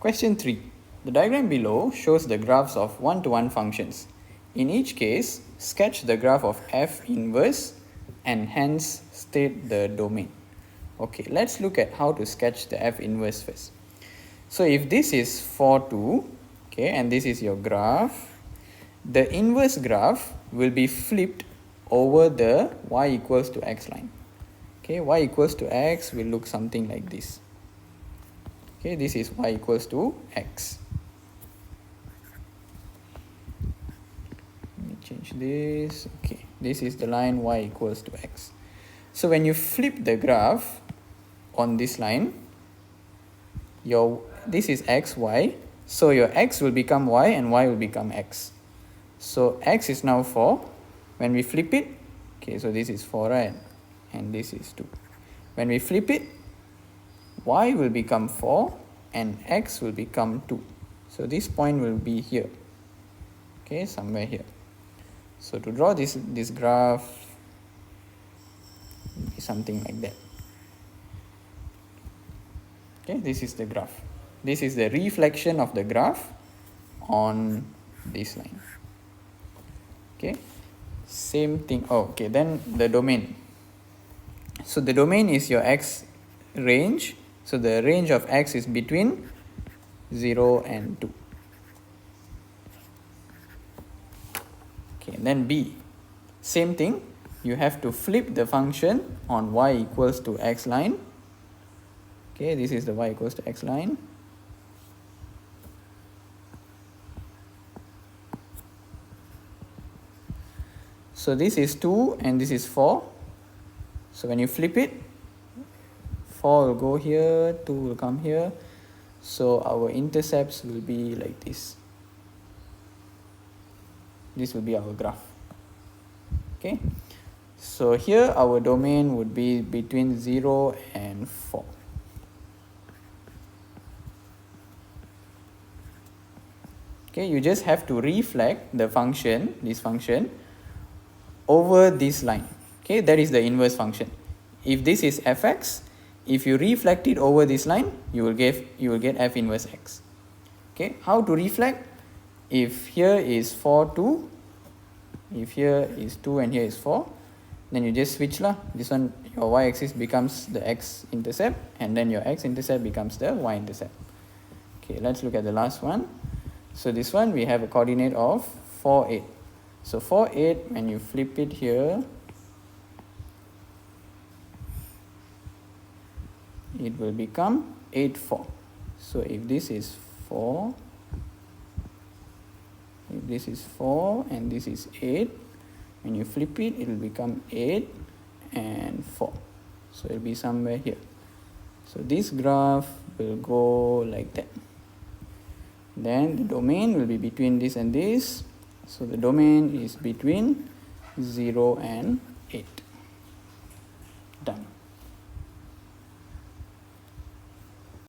Question 3. The diagram below shows the graphs of one-to-one functions. In each case, sketch the graph of f inverse and hence state the domain. Okay, let's look at how to sketch the f inverse first. So if this is 4, 2, okay, and this is your graph, the inverse graph will be flipped over the y equals to x line. Okay, y equals to x will look something like this. Okay, this is y equals to x. Let me change this. Okay, this is the line y equals to x. So when you flip the graph on this line, this is x, y. So your x will become y and y will become x. So x is now 4. When we flip it, okay, so this is 4, right? And this is 2. When we flip it, y will become 4 and x will become 2. So this point will be here. Okay, somewhere here. So to draw this graph, it will be something like that. Okay, this is the graph. This is the reflection of the graph on this line. Okay, same thing. Oh, okay, then the domain. So the domain is your x range. So the range of x is between 0 and 2. Okay, and then b. Same thing. You have to flip the function on y equals to x line. Okay, this is the y equals to x line. So this is 2 and this is 4. So when you flip it, 4 will go here, 2 will come here. So our intercepts will be like this. This will be our graph. Okay. So here our domain would be between 0 and 4. Okay, you just have to reflect the function, this function, over this line. Okay, that is the inverse function. If this is fx, if you reflect it over this line, you will get f inverse x. Okay, how to reflect? If here is 4, 2, if here is 2 and here is 4, then you just switch lah. This one, your y-axis becomes the x-intercept and then your x-intercept becomes the y-intercept. Okay, let's look at the last one. So this one we have a coordinate of 4, 8. So 4, 8, when you flip it here, it will become 8, 4. So if this is 4, if this is 4 and this is 8, when you flip it, it will become 8 and 4. So it will be somewhere here. So this graph will go like that. Then the domain will be between this and this. So the domain is between 0 and 8. Done.